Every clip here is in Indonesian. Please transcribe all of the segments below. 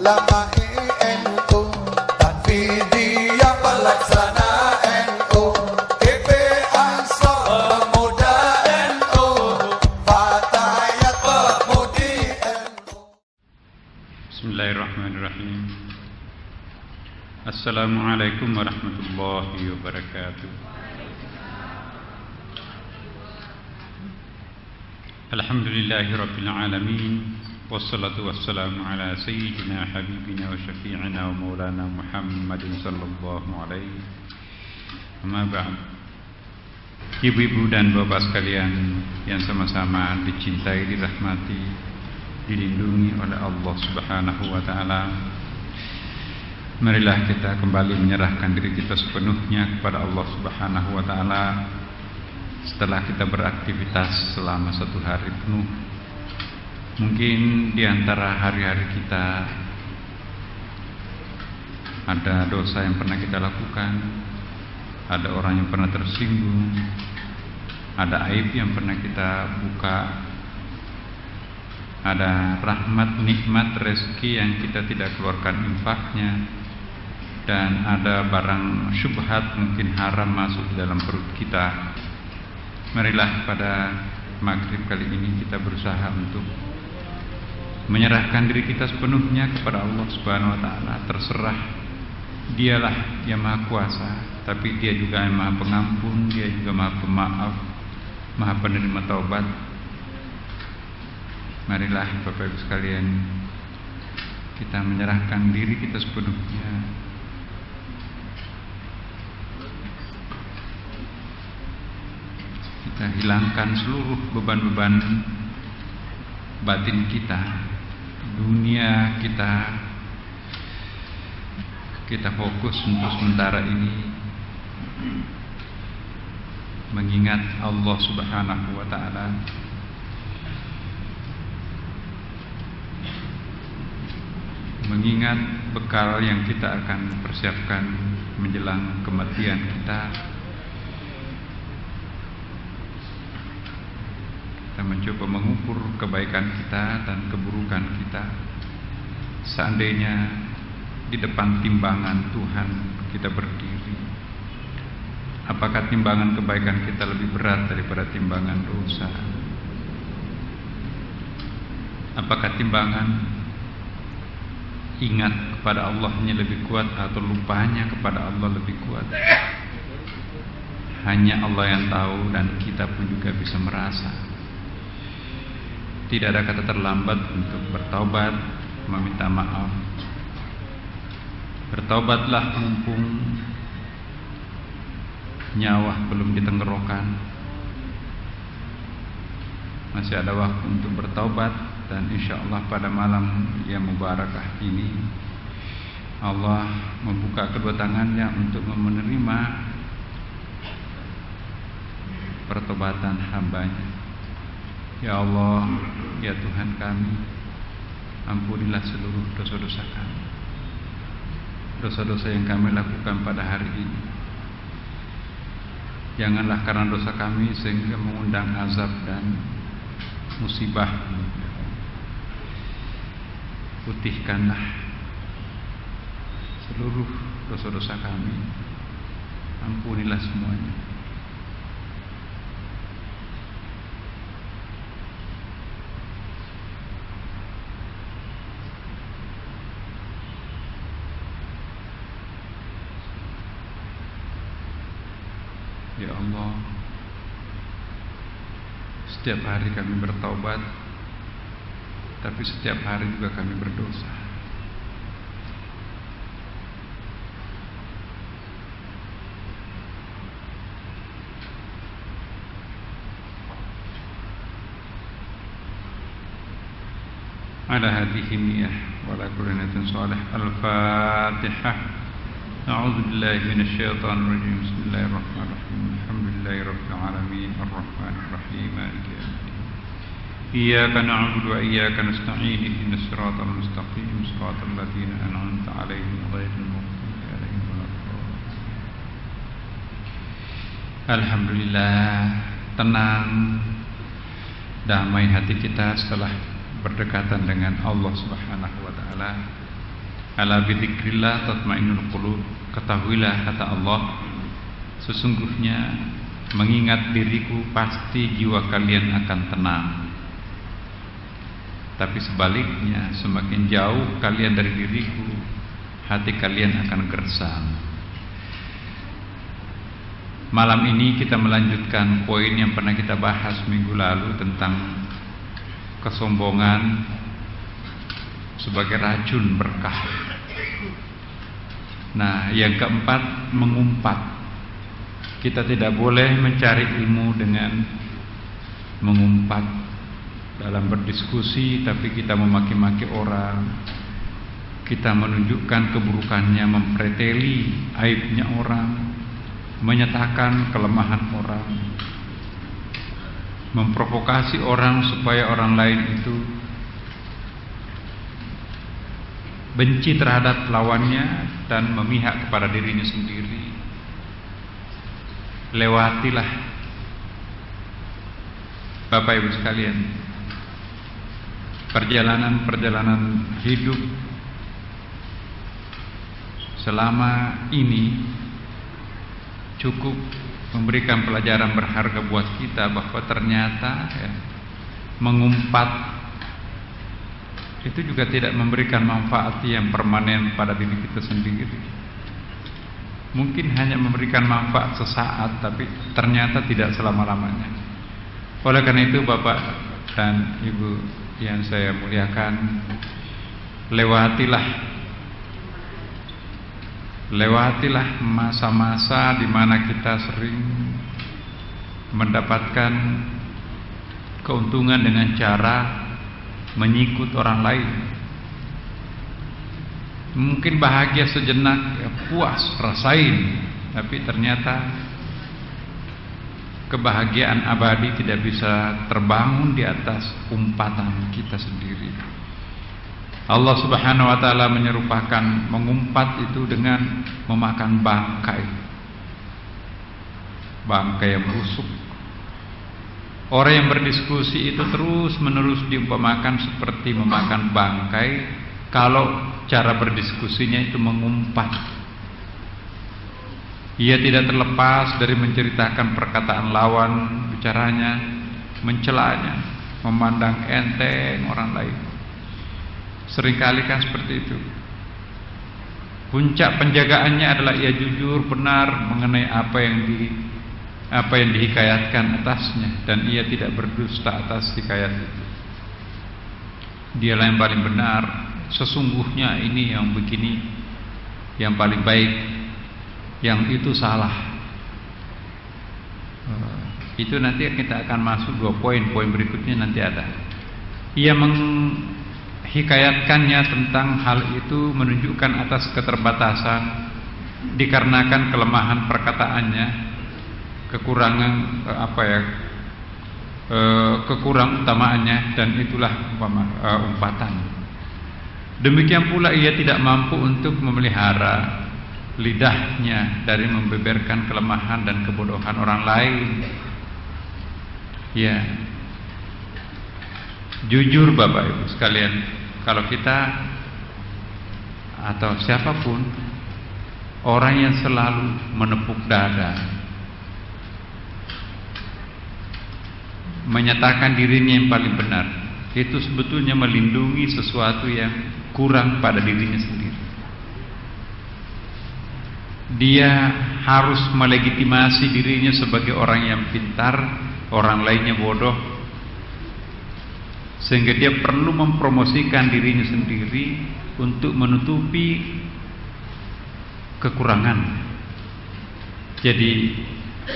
ulama NU, Tanfidiyah pelaksana NU, GP Ansor pemuda NU, Fatayat pemudi NU. Bismillahirrahmanirrahim. Assalamualaikum warahmatullahi wabarakatuh. Alhamdulillahirabbil alamin. Wassalatu wassalamu ala sayyidina habibina wa syafi'ina wa maulana Muhammadin sallallahu alaihi. Amma ba'd. Ibu-ibu dan bapak sekalian yang sama-sama dicintai, dirahmati, dilindungi oleh Allah Subhanahu wa taala. Marilah kita kembali menyerahkan diri kita sepenuhnya kepada Allah Subhanahu wa taala setelah kita beraktivitas selama satu hari penuh. Mungkin di antara hari-hari kita ada dosa yang pernah kita lakukan, ada orang yang pernah tersinggung, ada aib yang pernah kita buka, ada rahmat, nikmat, rezeki yang kita tidak keluarkan infaknya, dan ada barang syubhat mungkin haram masuk di dalam perut kita. Marilah pada maghrib kali ini kita berusaha untuk menyerahkan diri kita sepenuhnya kepada Allah Subhanahu wa taala. Terserah, Dialah yang Maha Kuasa, tapi Dia juga yang Maha Pengampun, Dia juga Maha Pemaaf, Maha Penerima Taubat. Marilah Bapak Ibu sekalian, kita menyerahkan diri kita sepenuhnya. Kita hilangkan seluruh beban-beban batin kita, dunia kita fokus untuk sementara ini mengingat Allah Subhanahu wa taala. Mengingat bekal yang kita akan persiapkan menjelang kematian kita. Kita mencoba mengukur kebaikan kita dan keburukan kita. Seandainya di depan timbangan Tuhan kita berdiri, apakah timbangan kebaikan kita lebih berat daripada timbangan dosa? Apakah timbangan ingat kepada Allahnya lebih kuat atau lupanya kepada Allah lebih kuat? Hanya Allah yang tahu, dan kita pun juga bisa merasa. Tidak ada kata terlambat untuk bertaubat, meminta maaf. Bertaubatlah mumpung nyawa belum ditenggorokan. Masih ada waktu untuk bertaubat, dan insya Allah pada malam yang mubarakah ini Allah membuka kedua tangannya untuk menerima pertobatan hambanya. Ya Allah, ya Tuhan kami, ampunilah seluruh dosa-dosa kami, dosa-dosa yang kami lakukan pada hari ini. Janganlah karena dosa kami sehingga mengundang azab dan musibah. Putihkanlah seluruh dosa-dosa kami, ampunilah semuanya. Ya Allah, setiap hari kami bertaubat, tapi setiap hari juga kami berdosa. Ala hadhihi niyyah wa ala kulli niyatin salih. Al-Fatihah. A'udzu billahi minasyaitonir rajim. Bismillahirrahmanirrahim. Alhamdulillahirabbil alamin. Arrahmanir rahim. Maliki yaumiddin. Iyyaka na'budu wa iyyaka nasta'in. Ihdinas siratal mustaqim. Siratal ladzina an'amta 'alaihim ghairil maghdubi 'alaihim waladdallin. Alhamdulillah, tenang, damai hati kita setelah berdekatan dengan Allah Subhanahu wa taala. Ala bidzikrillah tatmainnul qulub. Ketahuilah, kata Allah, sesungguhnya mengingat diriku pasti jiwa kalian akan tenang. Tapi sebaliknya, semakin jauh kalian dari diriku, hati kalian akan gersang. Malam ini kita melanjutkan poin yang pernah kita bahas minggu lalu tentang kesombongan sebagai racun berkah. Nah, yang keempat, mengumpat. Kita tidak boleh mencari ilmu dengan mengumpat dalam berdiskusi, tapi kita memaki-maki orang, kita menunjukkan keburukannya, mempreteli aibnya orang, menyatakan kelemahan orang, memprovokasi orang supaya orang lain itu benci terhadap lawannya dan memihak kepada dirinya sendiri. Lewatilah, Bapak Ibu sekalian, perjalanan hidup selama ini cukup memberikan pelajaran berharga buat kita bahwa ternyata mengumpat itu juga tidak memberikan manfaat yang permanen pada diri kita sendiri. Mungkin hanya memberikan manfaat sesaat, tapi ternyata tidak selama-lamanya. Oleh karena itu, Bapak dan Ibu yang saya muliakan, lewatilah masa-masa di mana kita sering mendapatkan keuntungan dengan cara menyikut orang lain. Mungkin bahagia sejenak, puas, rasain, tapi ternyata kebahagiaan abadi tidak bisa terbangun di atas umpatan kita sendiri. Allah Subhanahu wa taala menyerupakan mengumpat itu dengan memakan bangkai yang busuk. Orang yang berdiskusi itu terus-menerus diumpamakan seperti memakan bangkai kalau cara berdiskusinya itu mengumpat. Ia tidak terlepas dari menceritakan perkataan lawan bicaranya, mencelanya, memandang enteng orang lain. Seringkali kan seperti itu. Puncak penjagaannya adalah ia jujur benar mengenai apa yang dihikayatkan atasnya, dan ia tidak berdusta atas hikayat itu. Dialah yang paling benar. Sesungguhnya ini yang begini yang paling baik, yang itu salah. Itu nanti kita akan masuk 2 poin berikutnya nanti ada. Ia menghikayatkannya tentang hal itu menunjukkan atas keterbatasan dikarenakan kelemahan perkataannya, kekurangan kekurang utamaannya, dan itulah umpatan. Demikian pula ia tidak mampu untuk memelihara lidahnya dari membeberkan kelemahan dan kebodohan orang lain. Ya, jujur Bapak Ibu sekalian, kalau kita atau siapapun orang yang selalu menepuk dada, menyatakan dirinya yang paling benar, itu sebetulnya melindungi sesuatu yang kurang pada dirinya sendiri. Dia harus melegitimasi dirinya sebagai orang yang pintar, orang lainnya bodoh, sehingga dia perlu mempromosikan dirinya sendiri untuk menutupi kekurangan. Jadi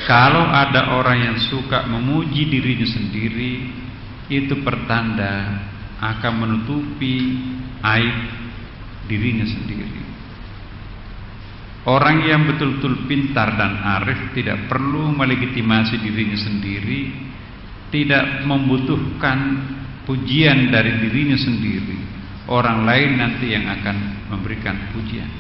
kalau ada orang yang suka memuji dirinya sendiri, itu pertanda akan menutupi aib dirinya sendiri. Orang yang betul-betul pintar dan arif tidak perlu melegitimasi dirinya sendiri, tidak membutuhkan pujian dari dirinya sendiri. Orang lain nanti yang akan memberikan pujian.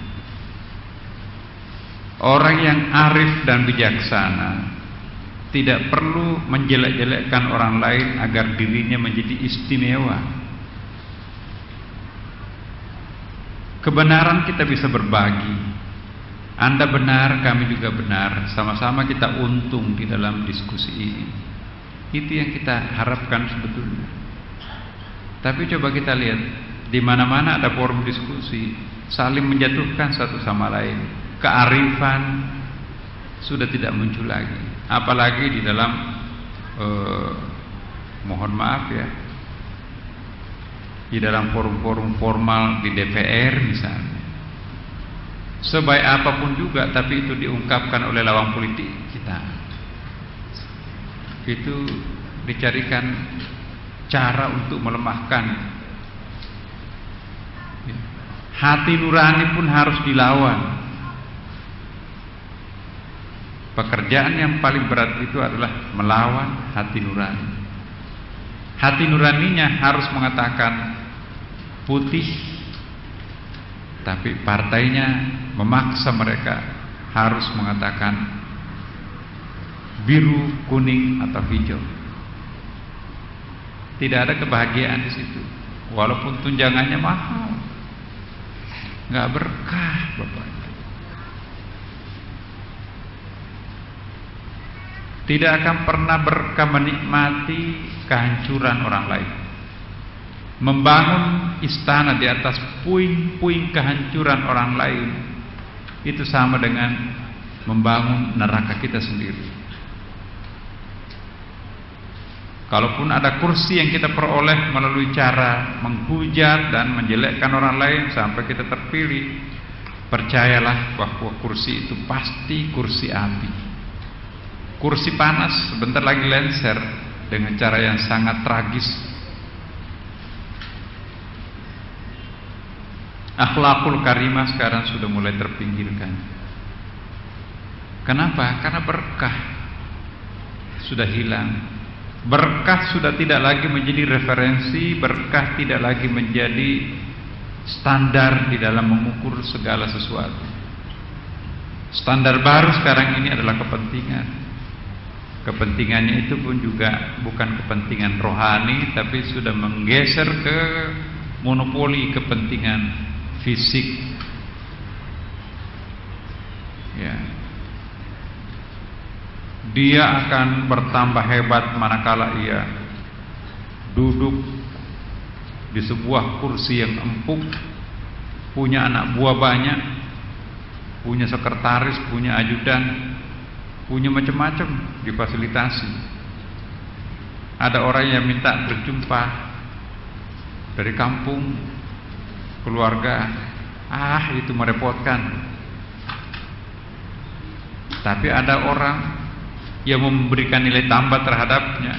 Orang yang arif dan bijaksana tidak perlu menjelek-jelekkan orang lain agar dirinya menjadi istimewa. kebenaran kita bisa berbagi. Anda benar, kami juga benar. Sama-sama kita untung di dalam diskusi ini. Itu yang kita harapkan sebetulnya. Tapi coba kita lihat, di mana-mana ada forum diskusi, saling menjatuhkan satu sama lain. Kearifan sudah tidak muncul lagi. Apalagi di dalam mohon maaf ya, di dalam forum-forum formal di DPR misalnya. Sebaik apapun juga, tapi itu diungkapkan oleh lawan politik kita, itu dicarikan cara untuk melemahkan. Hati nurani pun harus dilawan. Pekerjaan yang paling berat itu adalah melawan hati nurani. Hati nuraninya harus mengatakan putih, tapi partainya memaksa mereka harus mengatakan biru, kuning atau hijau. Tidak ada kebahagiaan di situ, walaupun tunjangannya mahal, nggak berkah, Bapak. Tidak akan pernah berkah menikmati kehancuran orang lain. Membangun istana di atas puing-puing kehancuran orang lain itu sama dengan membangun neraka kita sendiri. Kalaupun ada kursi yang kita peroleh melalui cara menghujat dan menjelekkan orang lain sampai kita terpilih, percayalah bahwa kursi itu pasti kursi api. Kursi panas sebentar lagi lengser dengan cara yang sangat tragis. Akhlakul karimah sekarang sudah mulai terpinggirkan. Kenapa? Karena berkah sudah hilang. Berkah sudah tidak lagi menjadi referensi, berkah tidak lagi menjadi standar di dalam mengukur segala sesuatu. Standar baru sekarang ini adalah kepentingan. Kepentingannya itu pun juga bukan kepentingan rohani, tapi sudah menggeser ke monopoli kepentingan fisik. Ya. Dia akan bertambah hebat manakala ia duduk di sebuah kursi yang empuk, punya anak buah banyak, punya sekretaris, punya ajudan, punya macam-macam difasilitasi. Ada orang yang minta berjumpa dari kampung, keluarga, itu merepotkan. Tapi ada orang yang memberikan nilai tambah terhadapnya,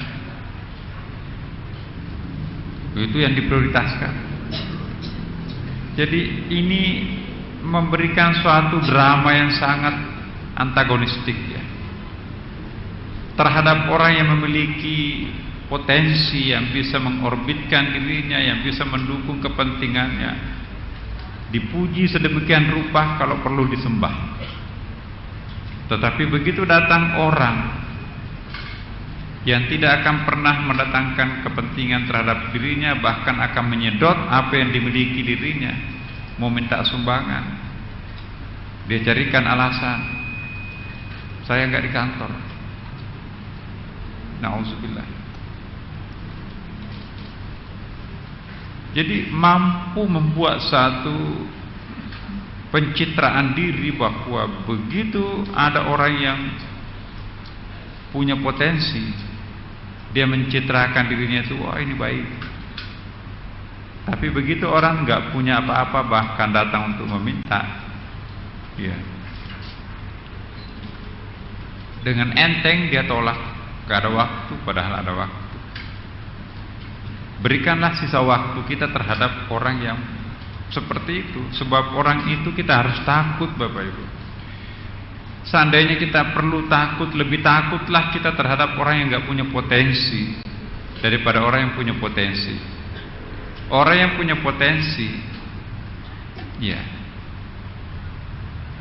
itu yang diprioritaskan. Jadi ini memberikan suatu drama yang sangat antagonistik ya, terhadap orang yang memiliki potensi, yang bisa mengorbitkan dirinya, yang bisa mendukung kepentingannya, dipuji sedemikian rupa kalau perlu disembah. Tetapi begitu datang orang yang tidak akan pernah mendatangkan kepentingan terhadap dirinya, bahkan akan menyedot apa yang dimiliki dirinya, mau minta sumbangan, dia carikan alasan, saya nggak di kantor. Nauzubillah. Jadi mampu membuat satu pencitraan diri bahwa begitu ada orang yang punya potensi, dia mencitrakan dirinya itu, wah ini baik. Tapi begitu orang nggak punya apa-apa, bahkan datang untuk meminta, ya, dengan enteng dia tolak, gak ada waktu, padahal ada waktu. Berikanlah sisa waktu kita terhadap orang yang seperti itu, sebab orang itu kita harus takut, Bapak Ibu. Seandainya kita perlu takut, lebih takutlah kita terhadap orang yang gak punya potensi daripada orang yang punya potensi. Orang yang punya potensi, ya,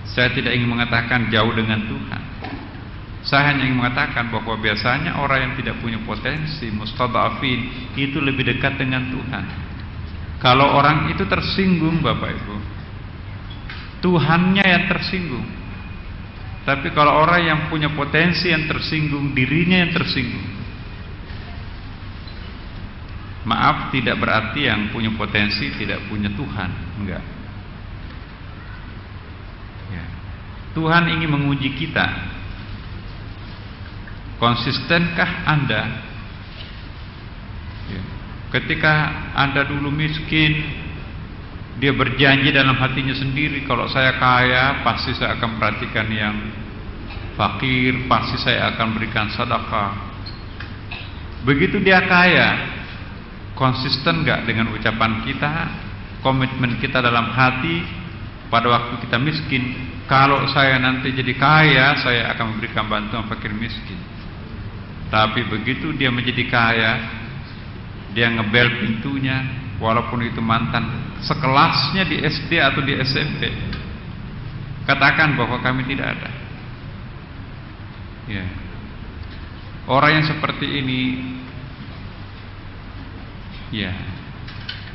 saya tidak ingin mengatakan jauh dengan Tuhan. Saya hanya ingin mengatakan bahwa biasanya orang yang tidak punya potensi, mustadhafin, itu lebih dekat dengan Tuhan. Kalau orang itu tersinggung, Bapak Ibu, Tuhannya yang tersinggung. Tapi kalau orang yang punya potensi yang tersinggung, dirinya yang tersinggung. Maaf, tidak berarti yang punya potensi tidak punya Tuhan, enggak. Ya. Tuhan ingin menguji kita. Konsistenkah Anda? Ya. Ketika Anda dulu miskin, dia berjanji dalam hatinya sendiri, kalau saya kaya pasti saya akan perhatikan yang fakir, pasti saya akan berikan sedekah. Begitu dia kaya, konsisten gak dengan ucapan kita, komitmen kita dalam hati pada waktu kita miskin? Kalau saya nanti jadi kaya, saya akan memberikan bantuan fakir miskin. Tapi begitu dia menjadi kaya, dia ngebel pintunya, walaupun itu mantan sekelasnya di SD atau di SMP, katakan bahwa kami tidak ada. Ya. Orang yang seperti ini, ya,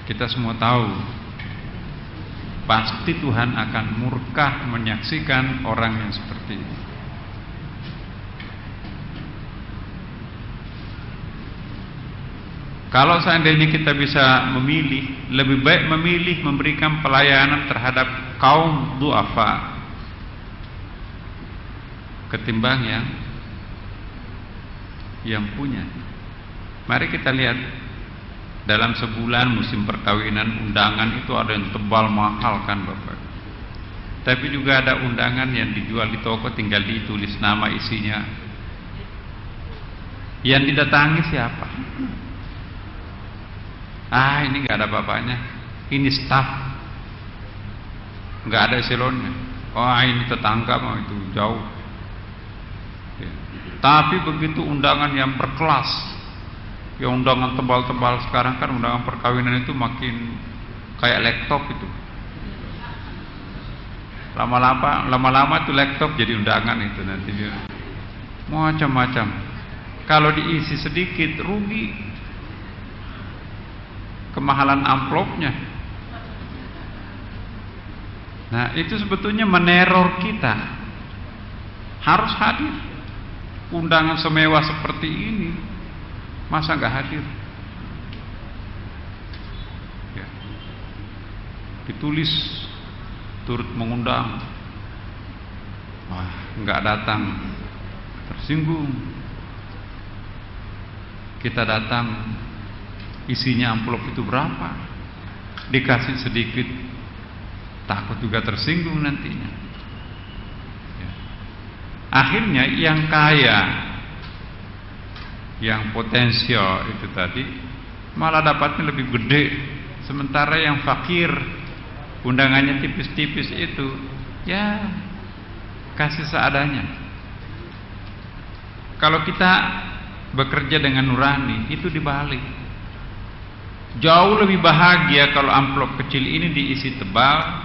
kita semua tahu pasti Tuhan akan murka menyaksikan orang yang seperti ini. Kalau seandainya kita bisa memilih, lebih baik memilih memberikan pelayanan terhadap kaum duafa ketimbang yang punya. Mari kita lihat, dalam sebulan musim perkawinan, undangan itu ada yang tebal mahal kan Bapak. Tapi juga ada undangan yang dijual di toko, tinggal ditulis nama isinya. Yang didatangi siapa? Ah, ini nggak ada bapaknya, ini staff, nggak ada eselonnya. Oh, ini tetangga mau itu jauh. Ya. Tapi begitu undangan yang berkelas, ya undangan tebal-tebal, sekarang kan undangan perkawinan itu makin kayak laptop itu. Lama-lama itu laptop jadi undangan itu nanti dia. Macam-macam. Kalau diisi sedikit rugi. Kemahalan amplopnya. Nah, itu sebetulnya meneror kita. Harus hadir. Undangan semewah seperti ini, masa nggak hadir? Ya. Ditulis turut mengundang, wah, nggak datang, tersinggung. Kita datang, isinya amplop itu berapa? Dikasih sedikit, takut juga tersinggung nantinya. Ya. Akhirnya yang kaya, yang potensial itu tadi malah dapatnya lebih gede, sementara yang fakir undangannya tipis-tipis itu, ya kasih seadanya. Kalau kita bekerja dengan nurani, itu dibalik. Jauh lebih bahagia kalau amplop kecil ini diisi tebal,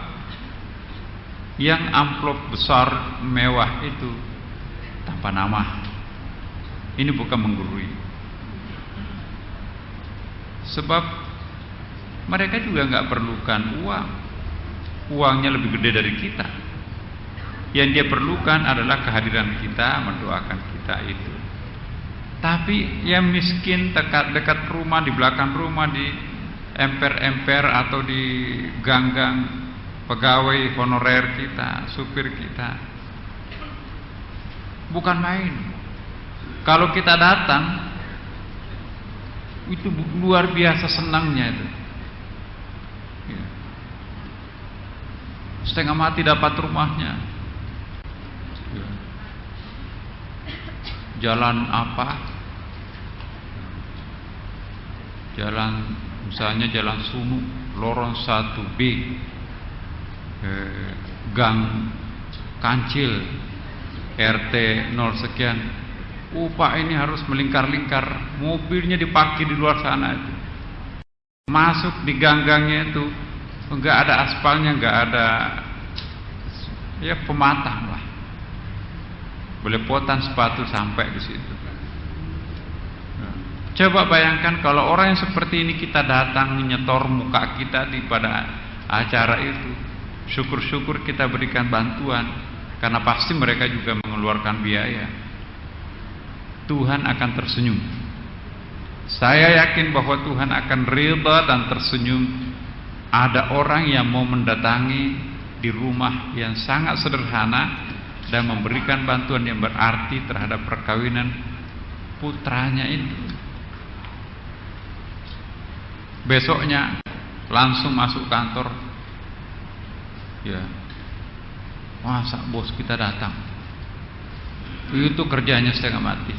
yang amplop besar mewah itu tanpa nama. Ini bukan menggurui. Sebab mereka juga nggak perlukan uang. Uangnya lebih gede dari kita. Yang dia perlukan adalah kehadiran kita, mendoakan kita itu. Tapi yang miskin dekat rumah, di belakang rumah, di emper-emper atau di ganggang pegawai honorer kita, supir kita, bukan main. Kalau kita datang, itu luar biasa senangnya itu. Ya. Setengah mati dapat rumahnya. Ya. Jalan apa? Jalan, misalnya jalan Sunu, lorong 1B, gang Kancil, RT 0 sekian. Pak ini harus melingkar-lingkar, mobilnya diparkir di luar sana itu. Masuk di gang-gangnya itu, enggak ada aspalnya, enggak ada, ya pematang lah. Belepotan sepatu sampai di situ. Coba bayangkan kalau orang yang seperti ini kita datang nyetor muka kita di pada acara itu, syukur-syukur kita berikan bantuan, karena pasti mereka juga mengeluarkan biaya. Tuhan akan tersenyum. Saya yakin bahwa Tuhan akan ridha dan tersenyum. Ada orang yang mau mendatangi di rumah yang sangat sederhana dan memberikan bantuan yang berarti terhadap perkawinan putranya itu. Besoknya langsung masuk kantor. Ya, masa bos kita datang? Itu kerjanya setengah mati.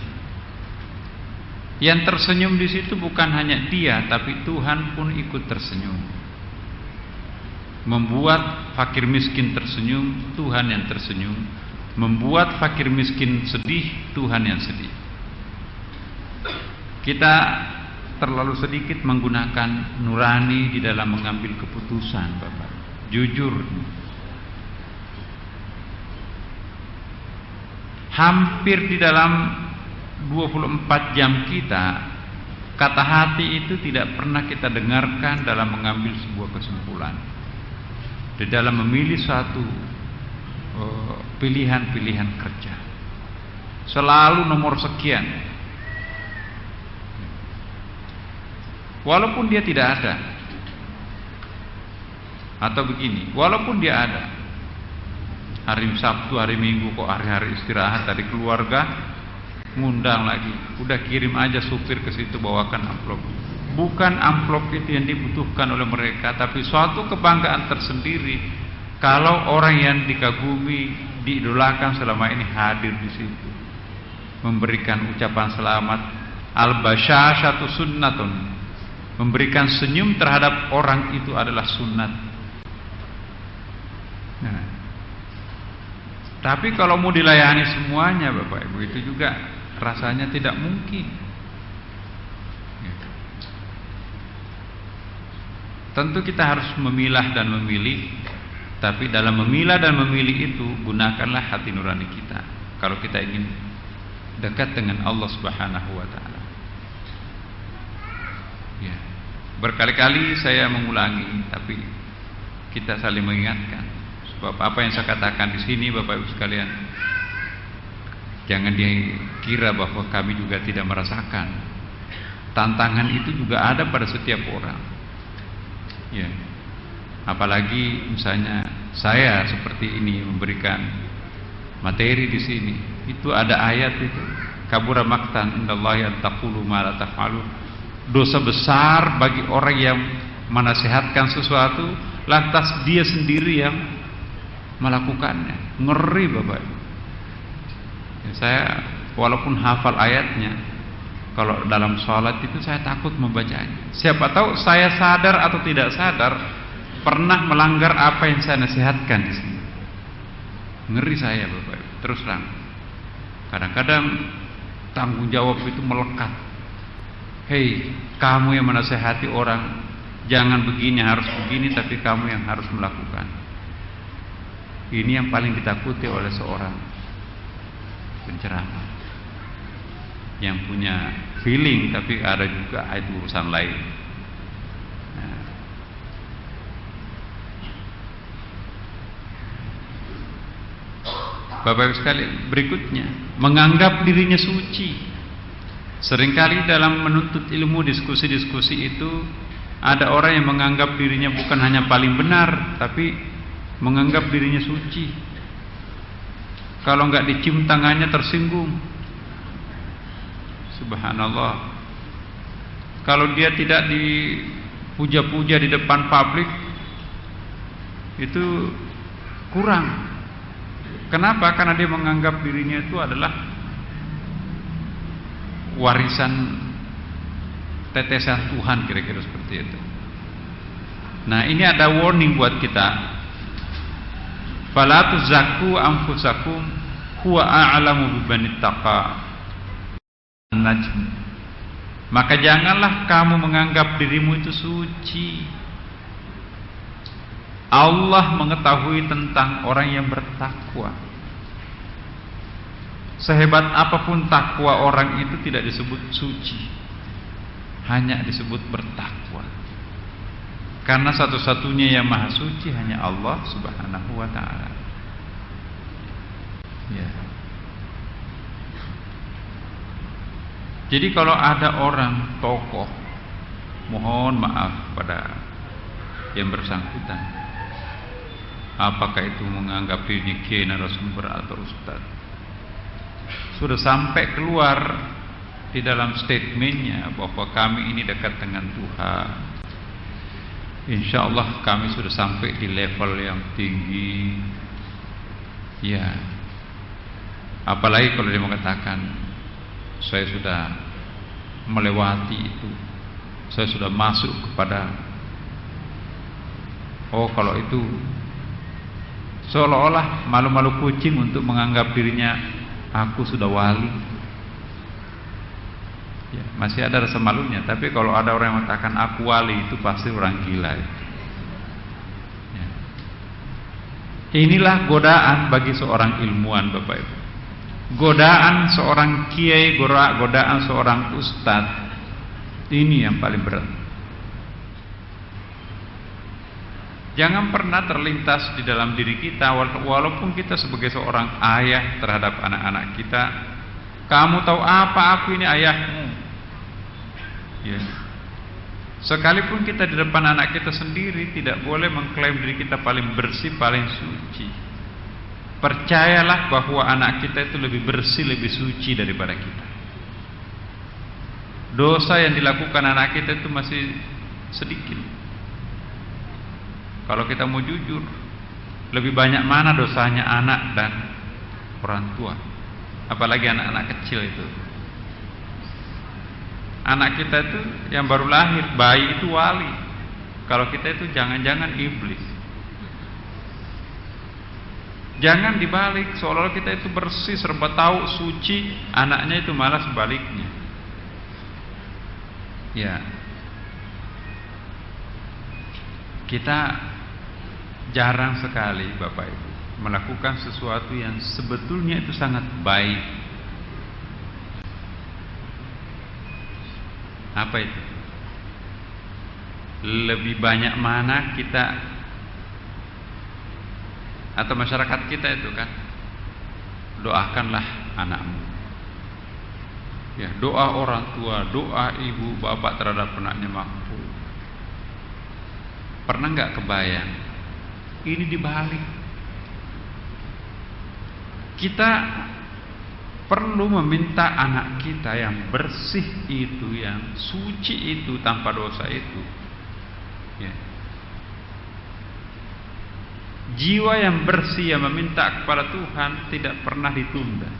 Yang tersenyum di situ bukan hanya dia, tapi Tuhan pun ikut tersenyum. Membuat fakir miskin tersenyum, Tuhan yang tersenyum. Membuat fakir miskin sedih, Tuhan yang sedih. Kita terlalu sedikit menggunakan nurani di dalam mengambil keputusan, Bapak. Jujur. Hampir di dalam 24 jam kita, kata hati itu tidak pernah kita dengarkan dalam mengambil sebuah kesimpulan. Di dalam memilih suatu pilihan-pilihan kerja, selalu nomor sekian, walaupun dia tidak ada. Atau begini, walaupun dia ada, hari Sabtu, hari Minggu kok hari-hari istirahat dari keluarga, ngundang lagi, udah kirim aja supir ke situ bawakan amplop. Bukan amplop itu yang dibutuhkan oleh mereka, tapi suatu kebanggaan tersendiri kalau orang yang dikagumi, diidolakan selama ini hadir di situ, memberikan ucapan selamat. Al-basyashatu sunnatun, memberikan senyum terhadap orang itu adalah sunnat. Nah, tapi kalau mau dilayani semuanya, Bapak Ibu, itu juga rasanya tidak mungkin. Tentu kita harus memilah dan memilih, tapi dalam memilah dan memilih itu gunakanlah hati nurani kita. Kalau kita ingin dekat dengan Allah Subhanahu wa taala. Ya. Berkali-kali saya mengulangi, tapi kita saling mengingatkan. Sebab apa yang saya katakan di sini, Bapak Ibu sekalian, jangan dikira bahwa kami juga tidak merasakan. Tantangan itu juga ada pada setiap orang. Ya, apalagi misalnya saya seperti ini memberikan materi di sini, itu ada ayat itu, kabura maqtan indallahi an taqulu ma la taf'alun. Dosa besar bagi orang yang menasihatkan sesuatu lantas dia sendiri yang melakukannya. Ngeri, Bapak. Ya, saya walaupun hafal ayatnya, kalau dalam sholat itu saya takut membacanya. Siapa tahu saya sadar atau tidak sadar pernah melanggar apa yang saya nasihatkan di sini. Ngeri saya, Bapak. Terus terang. Kadang-kadang tanggung jawab itu melekat. Hei, kamu yang menasihati orang, jangan begini, harus begini, tapi kamu yang harus melakukan. Ini yang paling ditakuti oleh seorang penceramah yang punya feeling, tapi ada juga itu urusan lain. Nah. Bapak Ibu sekalian, berikutnya menganggap dirinya suci. Seringkali dalam menuntut ilmu, diskusi-diskusi itu ada orang yang menganggap dirinya bukan hanya paling benar, tapi menganggap dirinya suci. Kalau enggak dicium tangannya tersinggung. Subhanallah. Kalau dia tidak dipuja-puja di depan publik, itu kurang. Kenapa? Karena dia menganggap dirinya itu adalah warisan tetesan Tuhan, kira-kira seperti itu. Nah, ini ada warning buat kita. Fala tuzakku anfusakum huwa a'lamu biman ittaqa. Najm. Maka janganlah kamu menganggap dirimu itu suci. Allah mengetahui tentang orang yang bertakwa. Sehebat apapun takwa orang itu tidak disebut suci, hanya disebut bertakwa. Karena satu-satunya yang maha suci hanya Allah Subhanahu wa ta'ala. Ya. Jadi kalau ada orang tokoh, mohon maaf pada yang bersangkutan, apakah itu menganggap diri kiai, narasumber atau ustaz, sudah sampai keluar di dalam statementnya bahwa kami ini dekat dengan Tuhan, insya Allah kami sudah sampai di level yang tinggi. Ya, apalagi kalau dia mengatakan saya sudah melewati itu, saya sudah masuk kepada, oh kalau itu seolah-olah malu-malu kucing untuk menganggap dirinya aku sudah wali. Ya, masih ada rasa malunya. Tapi kalau ada orang yang mengatakan aku wali, itu pasti orang gila itu. Ya. Inilah godaan bagi seorang ilmuwan, Bapak Ibu. Godaan seorang kiai, godaan seorang ustadz, ini yang paling berat. Jangan pernah terlintas di dalam diri kita, walaupun kita sebagai seorang ayah terhadap anak-anak kita, kamu tahu apa, aku ini ayahmu. Ya. Sekalipun kita di depan anak kita sendiri tidak boleh mengklaim diri kita paling bersih, paling suci. Percayalah bahwa anak kita itu lebih bersih, lebih suci daripada kita. Dosa yang dilakukan anak kita itu masih sedikit. Kalau kita mau jujur, lebih banyak mana dosanya anak dan orang tua, apalagi anak-anak kecil itu. Anak kita itu yang baru lahir, bayi itu wali. Kalau kita itu jangan-jangan iblis. Jangan dibalik, seolah-olah kita itu bersih, serba tahu, suci, anaknya itu malah sebaliknya. Ya, kita jarang sekali Bapak Ibu melakukan sesuatu yang sebetulnya itu sangat baik. Apa itu? Lebih banyak mana kita atau masyarakat kita itu kan, doakanlah anakmu. Ya, doa orang tua, doa ibu bapak terhadap anaknya makbul. Pernah nggak kebayang? Ini dibalik. Kita perlu meminta anak kita yang bersih itu, yang suci itu, tanpa dosa itu. Ya. Jiwa yang bersih yang meminta kepada Tuhan tidak pernah ditunda.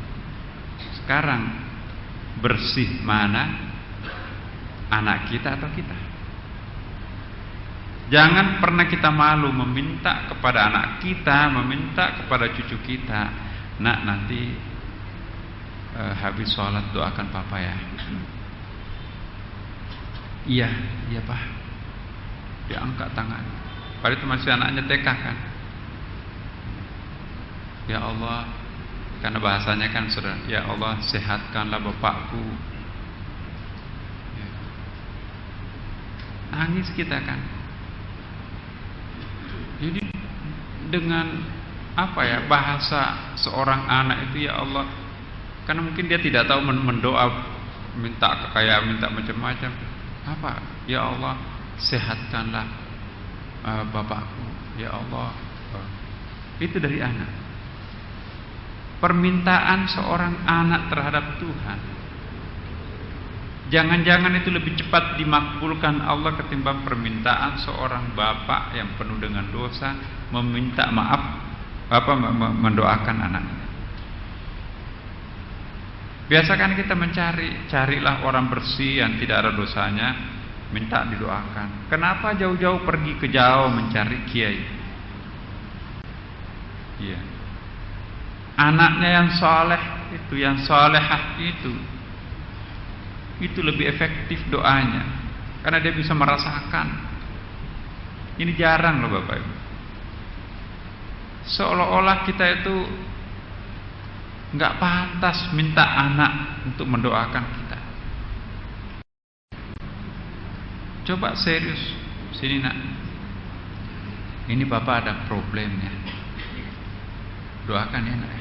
Sekarang bersih mana? Anak kita atau kita? Jangan pernah kita malu meminta kepada anak kita, meminta kepada cucu kita, nak nanti habis sholat doakan papa ya. Iya, iya pak. Dia angkat tangan. Padahal itu masih anaknya TK kan. Ya Allah, karena bahasanya kan sudah, ya Allah sehatkanlah bapakku. Ya. Nangis kita kan. Jadi dengan apa ya, bahasa seorang anak itu, ya Allah, karena mungkin dia tidak tahu mendoa, minta kekayaan, minta macam-macam. Apa? Ya Allah sehatkanlah bapakku. Ya Allah. Itu dari anak. Permintaan seorang anak terhadap Tuhan, jangan-jangan itu lebih cepat dimakbulkan Allah ketimbang permintaan seorang bapak yang penuh dengan dosa meminta maaf, mendoakan anaknya. Biasakan kita carilah orang bersih yang tidak ada dosanya, minta didoakan. Kenapa jauh-jauh pergi ke jauh mencari kiai? Iya. Anaknya yang saleh itu, yang salehah itu lebih efektif doanya, karena dia bisa merasakan. Ini jarang loh Bapak Ibu. Seolah-olah kita itu nggak pantas minta anak untuk mendoakan kita. Coba serius, sini nak, ini bapak ada problemnya, doakan ya nak.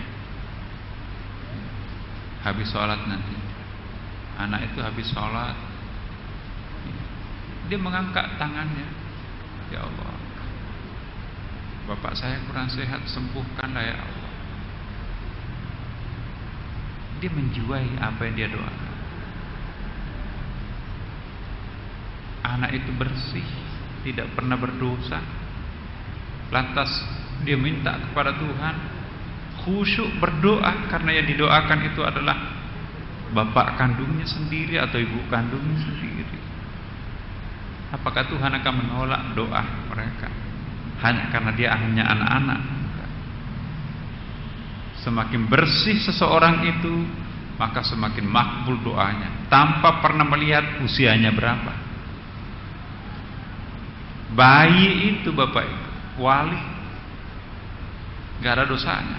Habis sholat nanti, anak itu habis sholat, dia mengangkat tangannya, ya Allah, bapak saya kurang sehat, sembuhkanlah ya Allah. Dia menjiwai apa yang dia doakan. Anak itu bersih, tidak pernah berdosa. Lantas dia minta kepada Tuhan, khusyuk berdoa, karena yang didoakan itu adalah bapak kandungnya sendiri atau ibu kandungnya sendiri. Apakah Tuhan akan menolak doa mereka hanya karena dia hanya anak-anak? Semakin bersih seseorang itu, maka semakin makbul doanya, tanpa pernah melihat usianya berapa. Bayi itu bapak itu wali, gak ada dosanya.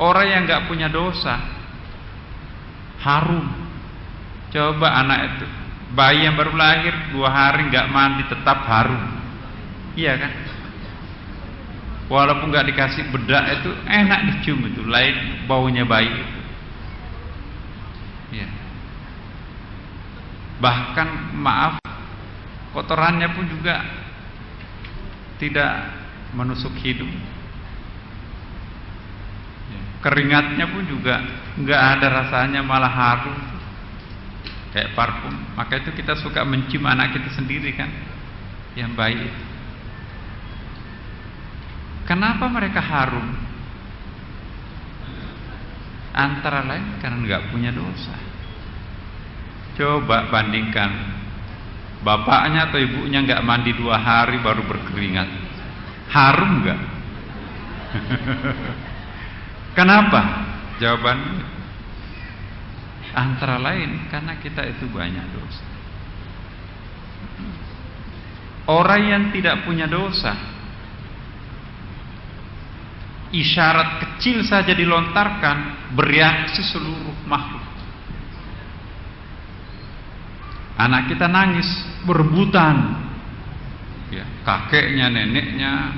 Orang yang gak punya dosa harum. Coba anak itu, bayi yang baru lahir 2 hari gak mandi tetap harum, iya kan? Walaupun gak dikasih bedak itu enak dicium, itu lain baunya bayi itu. Ya. Bahkan maaf, kotorannya pun juga tidak menusuk hidung. Ya. Keringatnya pun juga nggak ada rasanya, malah harum kayak parfum. Maka itu kita suka mencium anak kita sendiri kan, yang bayi itu. Kenapa mereka harum? Antara lain karena nggak punya dosa. Coba bandingkan, bapaknya atau ibunya nggak mandi 2 hari baru berkeringat, harum nggak? Kenapa? Jawabannya antara lain karena kita itu banyak dosa. Orang yang tidak punya dosa, isyarat kecil saja dilontarkan, bereaksi seluruh makhluk. Anak kita nangis, berebutan, ya, kakeknya, neneknya,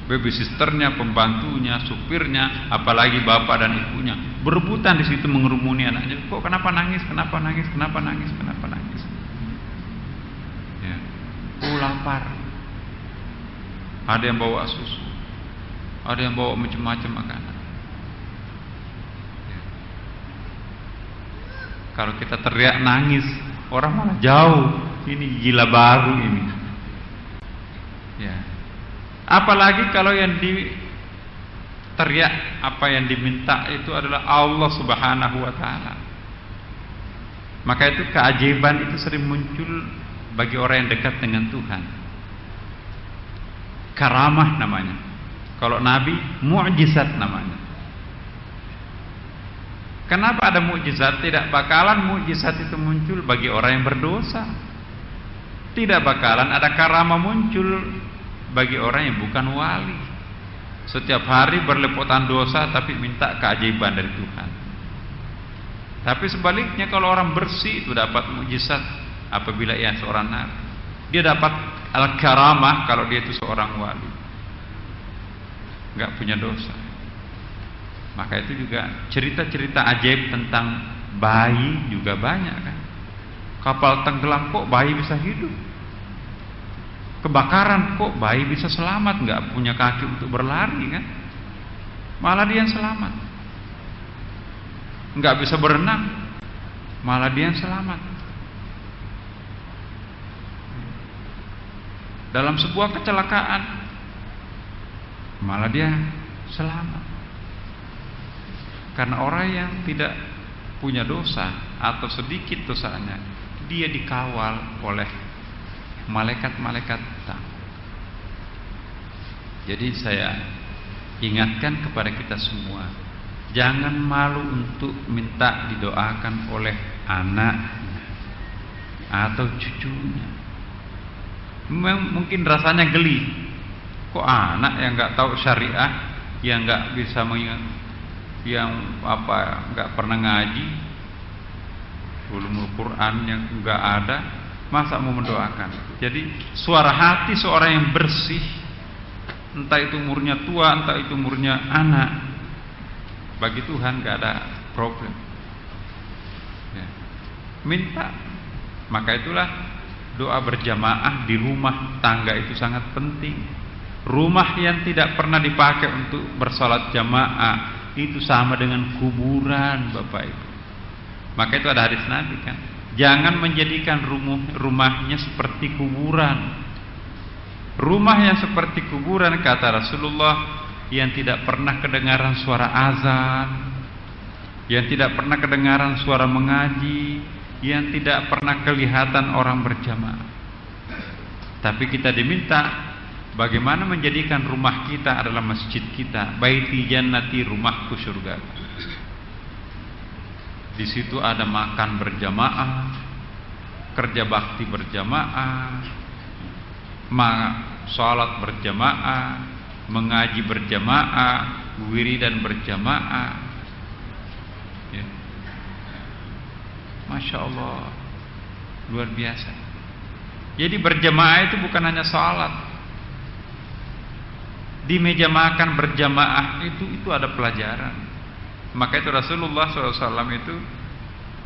baby sisternya, pembantunya, supirnya, apalagi bapak dan ibunya, berebutan di situ mengerumuni anaknya. Kok kenapa nangis? Kenapa nangis? Kenapa nangis? Kenapa nangis? Ya. Lapar. Ada yang bawa susu, ada yang bawa macam-macam makanan. Ya. Kalau kita teriak nangis, orang malah jauh. Ini gila baru ini. Ya. Apalagi kalau yang teriak, apa yang diminta itu adalah Allah Subhanahu wa taala. Maka itu keajaiban itu sering muncul bagi orang yang dekat dengan Tuhan. Karamah namanya. Kalau Nabi, mukjizat namanya. Kenapa ada mukjizat? Tidak bakalan mukjizat itu muncul bagi orang yang berdosa. Tidak bakalan ada karamah muncul bagi orang yang bukan wali. Setiap hari berlepotan dosa tapi minta keajaiban dari Tuhan. Tapi sebaliknya kalau orang bersih itu dapat mukjizat apabila ia seorang nabi. Dia dapat al-karamah kalau dia itu seorang wali. Enggak punya dosa. Maka itu juga cerita-cerita ajaib tentang bayi juga banyak kan. Kapal tenggelam kok bayi bisa hidup. Kebakaran kok bayi bisa selamat, enggak punya kaki untuk berlari kan. Malah dia yang selamat. Enggak bisa berenang, malah dia yang selamat. Dalam sebuah kecelakaan, malah dia selamat. Karena orang yang tidak punya dosa atau sedikit dosanya, dia dikawal oleh malaikat-malaikat. Jadi saya ingatkan kepada kita semua, jangan malu untuk minta didoakan oleh anaknya atau cucunya. Mungkin rasanya geli, kok anak yang nggak tahu syariah, yang nggak bisa mengingat, yang nggak pernah ngaji, ulumul Quran yang nggak ada, masa mau mendoakan? Jadi suara hati seorang yang bersih entah itu umurnya tua, entah itu umurnya anak, bagi Tuhan gak ada problem. Ya. Minta. Maka itulah doa berjamaah di rumah tangga itu sangat penting. Rumah yang tidak pernah dipakai untuk bersalat jamaah itu sama dengan kuburan, Bapak Ibu. Maka itu ada hadis Nabi kan, jangan menjadikan rumahnya seperti kuburan. Rumah yang seperti kuburan, kata Rasulullah, yang tidak pernah kedengaran suara azan, yang tidak pernah kedengaran suara mengaji, yang tidak pernah kelihatan orang berjamaah. Tapi kita diminta bagaimana menjadikan rumah kita adalah masjid kita, baiti jannati, rumahku surga. Di situ ada makan berjamaah, kerja bakti berjamaah, salat berjamaah, mengaji berjamaah, wiridan berjamaah. Ya. Masya Allah, luar biasa. Jadi berjamaah itu bukan hanya salat. Di meja makan berjamaah itu ada pelajaran. Maka itu Rasulullah SAW itu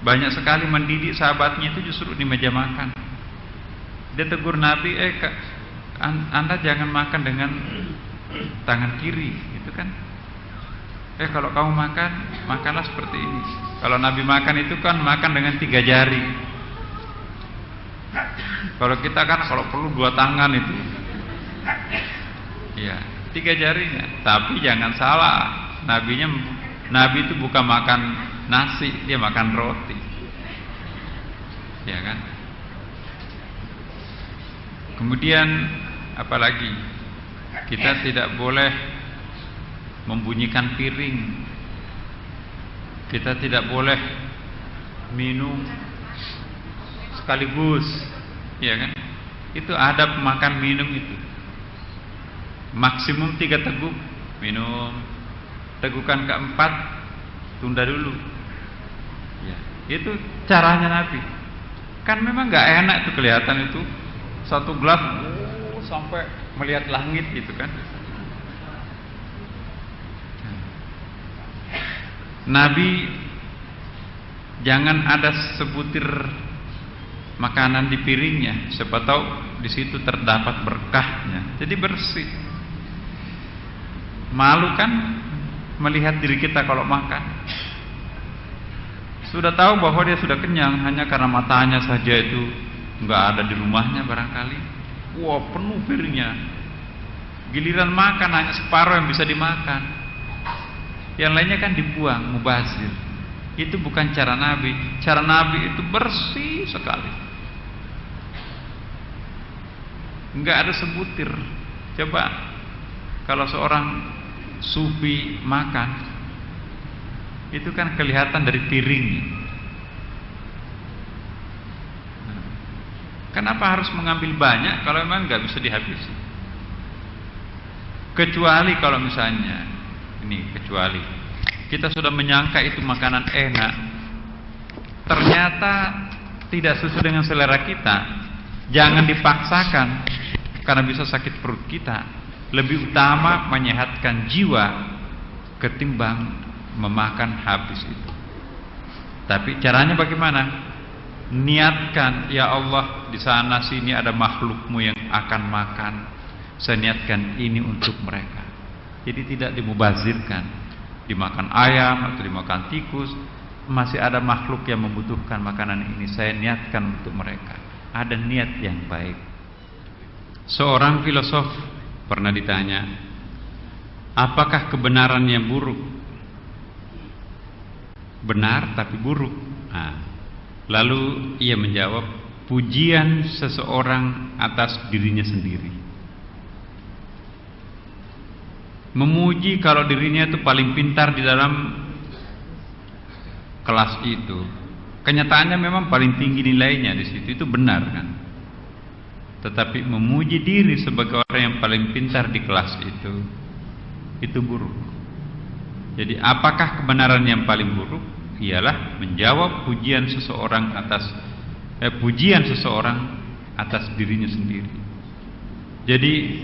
banyak sekali mendidik sahabatnya itu justru di meja makan. Dia tegur Nabi, Anda jangan makan dengan tangan kiri, gitu kan? Kalau kamu makan, makanlah seperti ini. Kalau Nabi makan itu kan makan dengan 3 jari. Kalau kita kan kalau perlu 2 tangan itu, ya 3 jarinya. Tapi jangan salah, Nabi itu bukan makan nasi, dia makan roti, ya kan? Kemudian apalagi kita tidak boleh membunyikan piring, kita tidak boleh minum sekaligus, ya kan? Itu adab makan minum itu. Maksimum 3 teguk minum, tegukan keempat tunda dulu. Ya, itu caranya Nabi. Kan memang nggak enak itu kelihatan itu. 1 gelas sampai melihat langit gitu kan. Nabi jangan ada sebutir makanan di piringnya, siapa tahu di situ terdapat berkahnya. Jadi bersih. Malu kan melihat diri kita kalau makan. Sudah tahu bahwa dia sudah kenyang, hanya karena matanya saja itu nggak ada di rumahnya barangkali. Wah, penuh piringnya. Giliran makan hanya separuh yang bisa dimakan, yang lainnya kan dibuang, mubazir. Itu bukan cara Nabi. Cara Nabi itu bersih sekali, nggak ada sebutir. Coba kalau seorang sufi makan, itu kan kelihatan dari piringnya. Kenapa harus mengambil banyak kalau memang nggak bisa dihabisi? Kecuali kalau misalnya kecuali kita sudah menyangka itu makanan enak, ternyata tidak sesuai dengan selera kita, jangan dipaksakan karena bisa sakit perut kita. Lebih utama menyehatkan jiwa ketimbang memakan habis itu. Tapi caranya bagaimana? Niatkan, ya Allah, di sana sini ada makhlukmu yang akan makan, saya niatkan ini untuk mereka. Jadi tidak dimubazirkan, dimakan ayam atau dimakan tikus, masih ada makhluk yang membutuhkan makanan ini, saya niatkan untuk mereka. Ada niat yang baik. Seorang filosof pernah ditanya, apakah kebenarannya buruk? Benar tapi buruk. Lalu ia menjawab, pujian seseorang atas dirinya sendiri. Memuji kalau dirinya itu paling pintar di dalam kelas itu, kenyataannya memang paling tinggi nilainya di situ, itu benar kan? Tetapi memuji diri sebagai orang yang paling pintar di kelas itu buruk. Jadi apakah kebenaran yang paling buruk? Ialah menjawab pujian seseorang atas dirinya sendiri. Jadi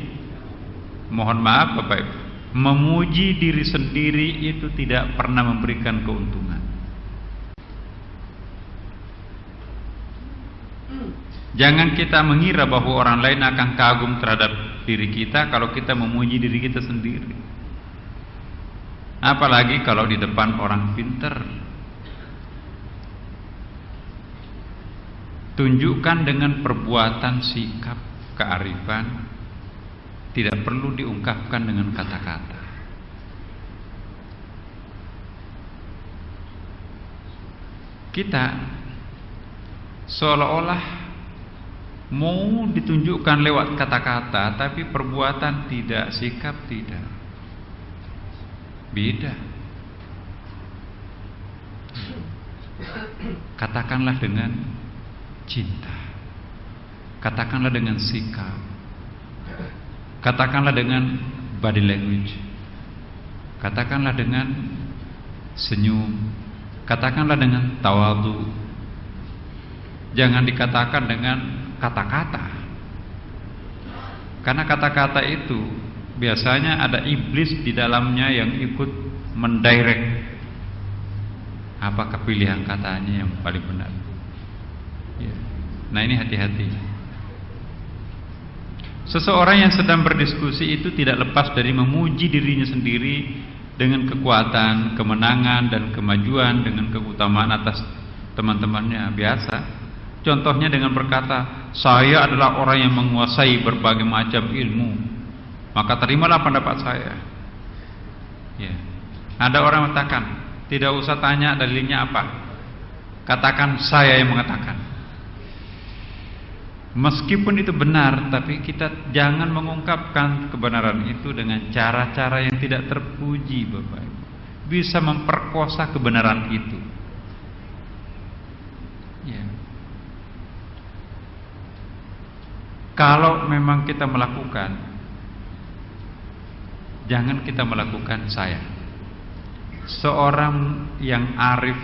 Mohon maaf Bapak Ibu, memuji diri sendiri itu tidak pernah memberikan keuntungan. Jangan kita mengira bahwa orang lain akan kagum terhadap diri kita kalau kita memuji diri kita sendiri. Apalagi kalau di depan orang pinter. Tunjukkan dengan perbuatan, sikap, kearifan. Tidak perlu diungkapkan dengan kata-kata. Kita seolah-olah mau ditunjukkan lewat kata-kata, tapi perbuatan tidak, sikap tidak. Beda. Katakanlah dengan cinta. Katakanlah dengan sikap. Katakanlah dengan body language. Katakanlah dengan senyum. Katakanlah dengan tawadhu. Jangan dikatakan dengan kata-kata. Karena kata-kata itu biasanya ada iblis di dalamnya yang ikut mendirect apakah pilihan katanya yang paling benar. Ya. Nah ini hati-hati. Seseorang yang sedang berdiskusi itu tidak lepas dari memuji dirinya sendiri dengan kekuatan, kemenangan dan kemajuan, dengan keutamaan atas teman-temannya. Biasa. Contohnya dengan berkata, saya adalah orang yang menguasai berbagai macam ilmu, maka terimalah pendapat saya. Ya. Ada orang mengatakan, tidak usah tanya dalilnya apa, katakan saya yang mengatakan. Meskipun itu benar, tapi kita jangan mengungkapkan kebenaran itu dengan cara-cara yang tidak terpuji, Bapak Ibu. Bisa memperkosa kebenaran itu. Ya. Kalau memang kita melakukan, jangan kita melakukan saya. Seorang yang arif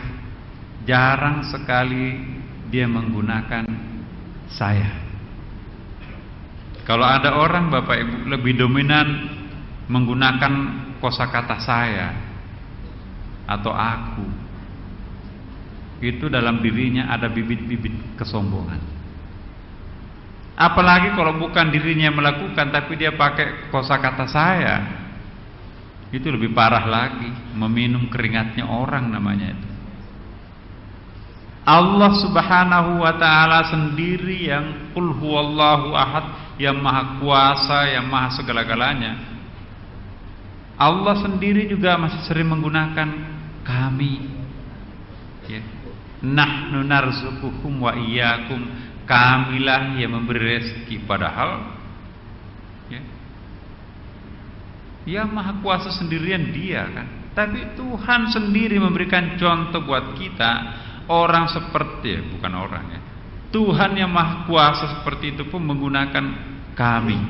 jarang sekali dia menggunakan saya. Kalau ada orang Bapak Ibu lebih dominan menggunakan kosakata saya atau aku, itu dalam dirinya ada bibit-bibit kesombongan. Apalagi kalau bukan dirinya yang melakukan, tapi dia pakai kosakata saya, itu lebih parah lagi, meminum keringatnya orang namanya itu. Allah Subhanahu wa ta'ala sendiri yang qul huwallahu ahad, yang maha kuasa, yang maha segala-galanya. Allah sendiri juga masih sering menggunakan kami, ya. Nahnu narzuqukum wa iyyakum, kamilah yang memberi rezeki, padahal ya, yang maha kuasa sendirian dia kan. Tapi Tuhan sendiri memberikan contoh buat kita. Orang seperti, bukan orang ya, Tuhan yang maha kuasa seperti itu pun menggunakan kami.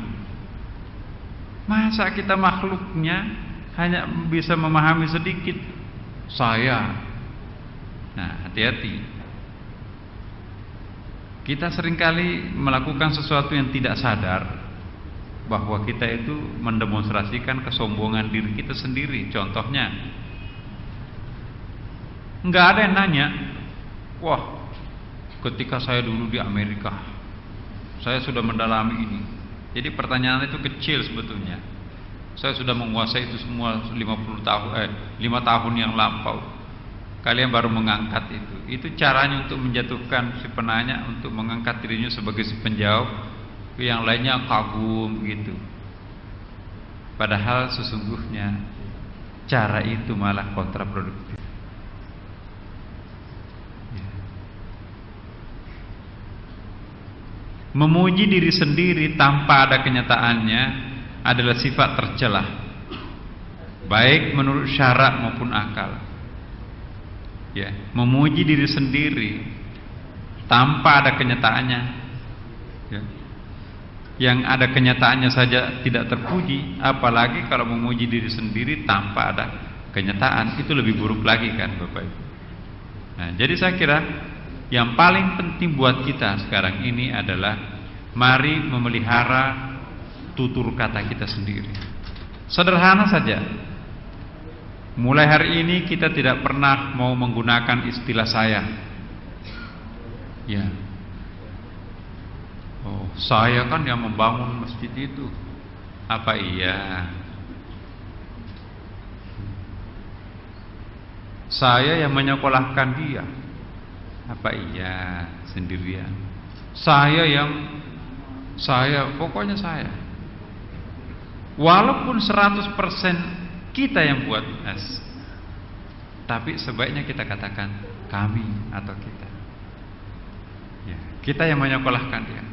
Masa kita makhluknya hanya bisa memahami sedikit saya. Nah hati-hati. Kita seringkali melakukan sesuatu yang tidak sadar bahwa kita itu mendemonstrasikan kesombongan diri kita sendiri. Contohnya, nggak ada yang nanya, wah, ketika saya dulu di Amerika, saya sudah mendalami ini. Jadi pertanyaan itu kecil sebetulnya. Saya sudah menguasai itu semua 5 tahun yang lampau. Kalian baru mengangkat itu. Itu caranya untuk menjatuhkan si penanya, untuk mengangkat dirinya sebagai si penjawab. Yang lainnya kagum gitu. Padahal sesungguhnya cara itu malah kontraproduktif. Memuji diri sendiri tanpa ada kenyataannya adalah sifat tercela, baik menurut syarak maupun akal. Ya, memuji diri sendiri tanpa ada kenyataannya, ya. Yang ada kenyataannya saja tidak terpuji, apalagi kalau memuji diri sendiri tanpa ada kenyataan, itu lebih buruk lagi kan Bapak Ibu. Nah, jadi saya kira yang paling penting buat kita sekarang ini adalah mari memelihara tutur kata kita sendiri. Sederhana saja. Mulai hari ini kita tidak pernah mau menggunakan istilah saya. Ya. Oh, saya kan yang membangun masjid itu. Apa iya? Saya yang menyekolahkan dia. Apa iya? Sendirian. Pokoknya saya. Walaupun 100% kita yang buat tapi sebaiknya kita katakan kami atau kita. Ya, kita yang menyekolahkan dia.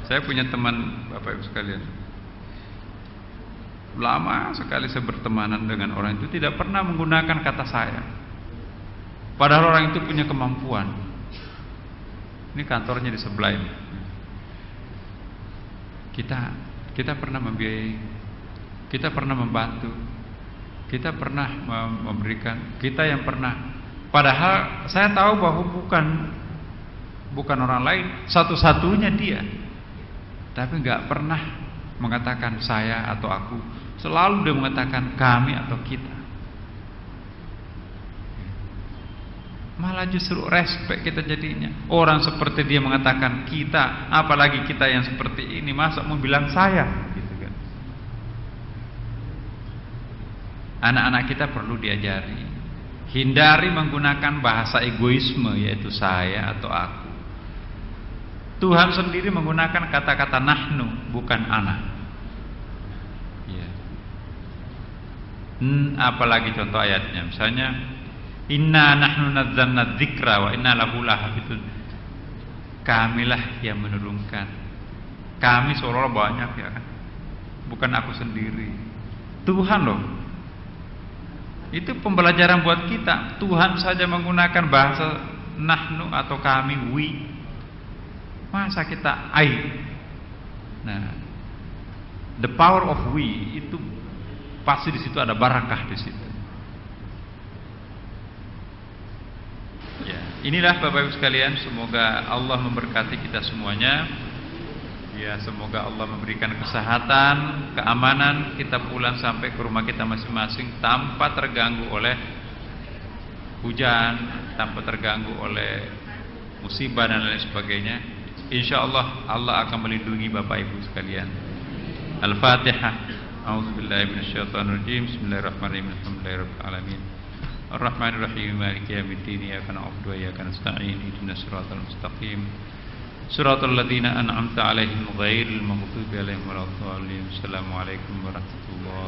Saya punya teman, Bapak Ibu sekalian, lama sekali saya bertemanan dengan orang itu tidak pernah menggunakan kata saya. Padahal orang itu punya kemampuan. Ini kantornya di sebelah ini. Kita pernah membiayai, kita pernah membantu, kita pernah memberikan, kita yang pernah. Padahal saya tahu bahwa bukan orang lain, satu-satunya dia. Tapi nggak pernah mengatakan saya atau aku. Selalu dia mengatakan kami atau kita. Malah justru respect kita jadinya. Orang seperti dia mengatakan kita, apalagi kita yang seperti ini, masa mau bilang saya? Gitu kan. Anak-anak kita perlu diajari, hindari menggunakan bahasa egoisme, yaitu saya atau aku. Tuhan sendiri menggunakan kata-kata nahnu, bukan ana. Ya. Apalagi contoh ayatnya, misalnya inna nahnu nazzalna dzikra wa inna lahu lahafizun. Kamilah yang menurunkan. Kami seolah-olah banyak ya kan. Bukan aku sendiri. Tuhan loh. Itu pembelajaran buat kita. Tuhan saja menggunakan bahasa nahnu atau kami, we. Masa kita I. Nah, the power of we itu pasti di situ ada barakah di situ. Ya, inilah Bapak Ibu sekalian, semoga Allah memberkati kita semuanya. Ya, semoga Allah memberikan kesehatan, keamanan, kita pulang sampai ke rumah kita masing-masing tanpa terganggu oleh hujan, tanpa terganggu oleh musibah dan lain sebagainya. Insyaallah Allah akan melindungi Bapak Ibu sekalian. Al-Fatihah. A'udzubillahi minasyaitonirrajim. Bismillahirrahmanirrahim. Alhamdulillahirabbil alamin. Ar-Rahmanir-Rahim. Maliki yaumiddin. Iyyaka na'budu wa iyyaka nasta'in. Ihdinas siratal mustaqim. Siratal ladzina an'amta 'alaihim ghairil maghdubi 'alaihim waladdallin. Assalamualaikum warahmatullahi